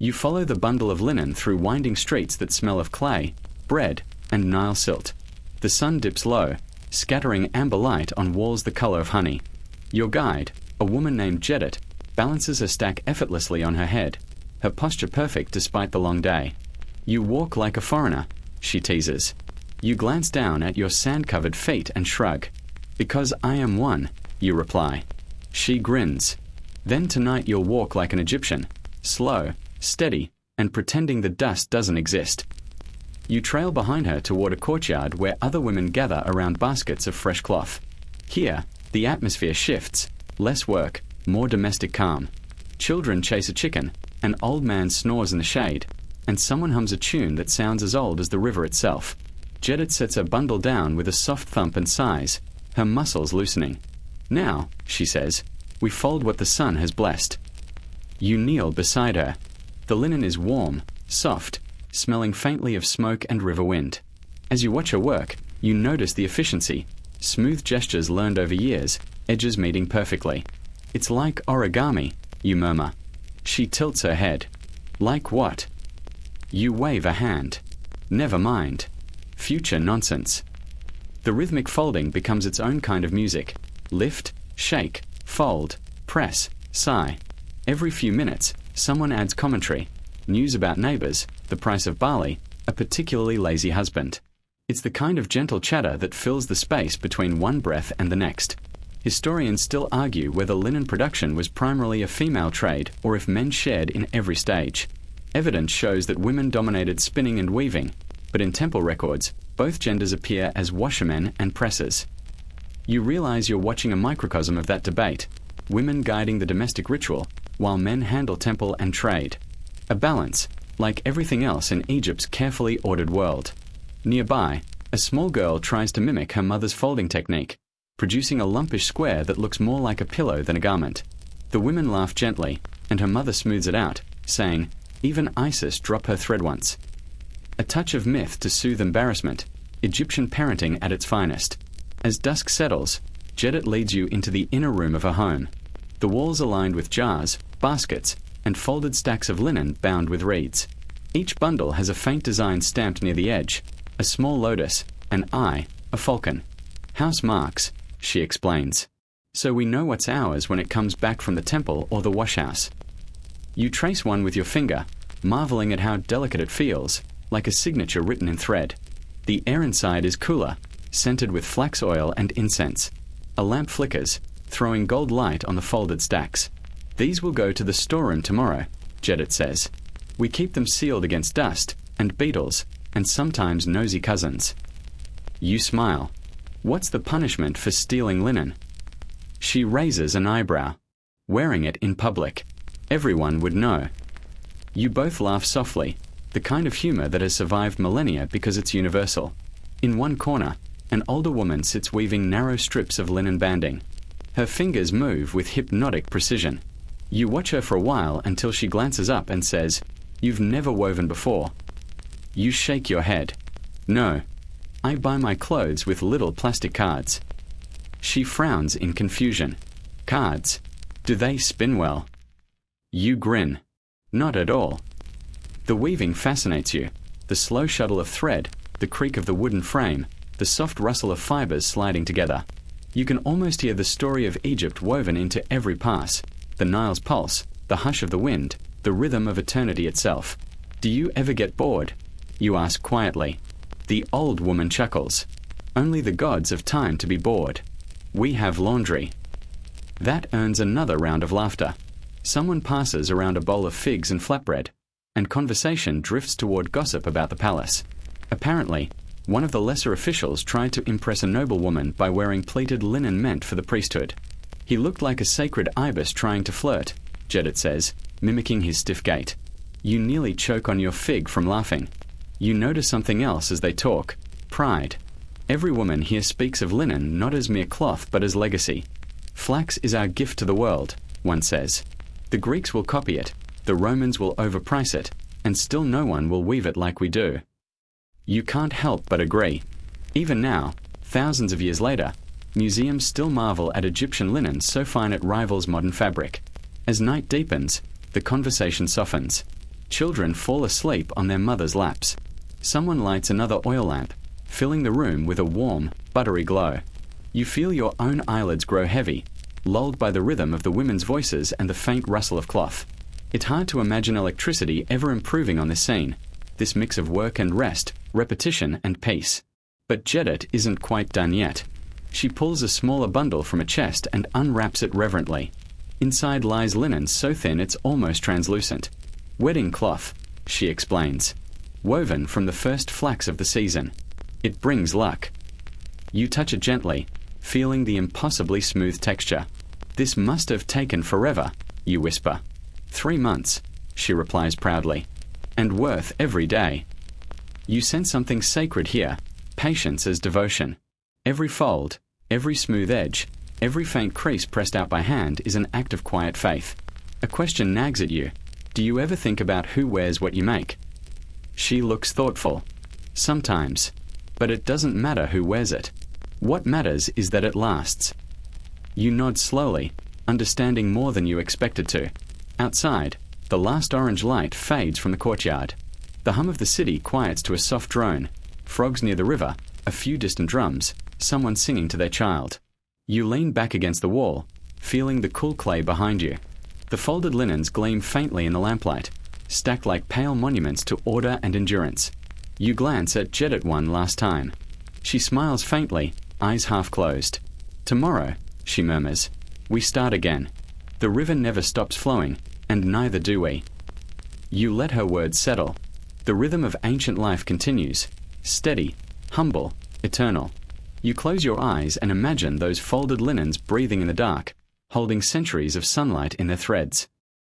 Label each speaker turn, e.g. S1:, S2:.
S1: You follow the bundle of linen through winding streets that smell of clay, bread, and Nile silt. The sun dips low, scattering amber light on walls the color of honey. Your guide, a woman named Jedit, balances a stack effortlessly on her head, her posture perfect despite the long day. You walk like a foreigner, she teases. You glance down at your sand-covered feet and shrug. Because I am one, you reply. She grins. Then tonight you'll walk like an Egyptian, slow, steady, and pretending the dust doesn't exist. You trail behind her toward a courtyard where other women gather around baskets of fresh cloth. Here, the atmosphere shifts. Less work, more domestic calm. Children chase a chicken, an old man snores in the shade, and someone hums a tune that sounds as old as the river itself. Jedit sets her bundle down with a soft thump and sighs, her muscles loosening. Now, she says, we fold what the sun has blessed. You kneel beside her. The linen is warm, soft, smelling faintly of smoke and river wind. As you watch her work, you notice the efficiency, smooth gestures learned over years, edges meeting perfectly. It's like origami, you murmur. She tilts her head. Like what? You wave a hand. Never mind. Future nonsense. The rhythmic folding becomes its own kind of music. Lift, shake, fold, press, sigh. Every few minutes, someone adds commentary. News about neighbors, the price of barley, a particularly lazy husband. It's the kind of gentle chatter that fills the space between one breath and the next. Historians still argue whether linen production was primarily a female trade or if men shared in every stage. Evidence shows that women dominated spinning and weaving, but in temple records, both genders appear as washermen and pressers. You realize you're watching a microcosm of that debate, women guiding the domestic ritual, while men handle temple and trade. A balance, like everything else in Egypt's carefully ordered world. Nearby, a small girl tries to mimic her mother's folding technique, producing a lumpish square that looks more like a pillow than a garment. The women laugh gently, and her mother smooths it out, saying, "Even Isis dropped her thread once." A touch of myth to soothe embarrassment, Egyptian parenting at its finest. As dusk settles, Jedit leads you into the inner room of her home. The walls are lined with jars, baskets, and folded stacks of linen bound with reeds. Each bundle has a faint design stamped near the edge, a small lotus, an eye, a falcon. House marks, she explains. So we know what's ours when it comes back from the temple or the washhouse. You trace one with your finger, marveling at how delicate it feels, like a signature written in thread. The air inside is cooler, scented with flax oil and incense. A lamp flickers, throwing gold light on the folded stacks. These will go to the storeroom tomorrow, Jedit says. We keep them sealed against dust, and beetles, and sometimes nosy cousins. You smile. What's the punishment for stealing linen? She raises an eyebrow. Wearing it in public. Everyone would know. You both laugh softly, the kind of humor that has survived millennia because it's universal. In one corner, an older woman sits weaving narrow strips of linen banding. Her fingers move with hypnotic precision. You watch her for a while until she glances up and says, "You've never woven before." You shake your head. "No. I buy my clothes with little plastic cards." She frowns in confusion. Cards? Do they spin well? You grin. Not at all. The weaving fascinates you. The slow shuttle of thread, the creak of the wooden frame, the soft rustle of fibers sliding together. You can almost hear the story of Egypt woven into every pass. The Nile's pulse, the hush of the wind, the rhythm of eternity itself. Do you ever get bored? You ask quietly. The old woman chuckles. Only the gods have time to be bored. We have laundry. That earns another round of laughter. Someone passes around a bowl of figs and flatbread, and conversation drifts toward gossip about the palace. Apparently, one of the lesser officials tried to impress a noblewoman by wearing pleated linen meant for the priesthood. He looked like a sacred ibis trying to flirt, Jedit says, mimicking his stiff gait. You nearly choke on your fig from laughing. You notice something else as they talk. Pride. Every woman here speaks of linen not as mere cloth but as legacy. Flax is our gift to the world, one says. The Greeks will copy it, the Romans will overprice it, and still no one will weave it like we do. You can't help but agree. Even now, thousands of years later, museums still marvel at Egyptian linen so fine it rivals modern fabric. As night deepens, the conversation softens. Children fall asleep on their mothers' laps. Someone lights another oil lamp, filling the room with a warm, buttery glow. You feel your own eyelids grow heavy, lulled by the rhythm of the women's voices and the faint rustle of cloth. It's hard to imagine electricity ever improving on this scene, this mix of work and rest, repetition and peace. But Jedit isn't quite done yet. She pulls a smaller bundle from a chest and unwraps it reverently. Inside lies linen so thin it's almost translucent. Wedding cloth, she explains, woven from the first flax of the season. It brings luck. You touch it gently, feeling the impossibly smooth texture. This must have taken forever, you whisper. 3 months, she replies proudly, and worth every day. You sense something sacred here, patience as devotion. Every fold, every smooth edge, every faint crease pressed out by hand is an act of quiet faith. A question nags at you. Do you ever think about who wears what you make? She looks thoughtful. Sometimes. But it doesn't matter who wears it. What matters is that it lasts. You nod slowly, understanding more than you expected to. Outside, the last orange light fades from the courtyard. The hum of the city quiets to a soft drone. Frogs near the river, a few distant drums, someone singing to their child. You lean back against the wall, feeling the cool clay behind you. The folded linens gleam faintly in the lamplight, stacked like pale monuments to order and endurance. You glance at Jedit one last time. She smiles faintly, eyes half closed. Tomorrow, she murmurs, we start again. The river never stops flowing, and neither do we. You let her words settle. The rhythm of ancient life continues, steady, humble, eternal. You close your eyes and imagine those folded linens breathing in the dark, holding centuries of sunlight in their threads.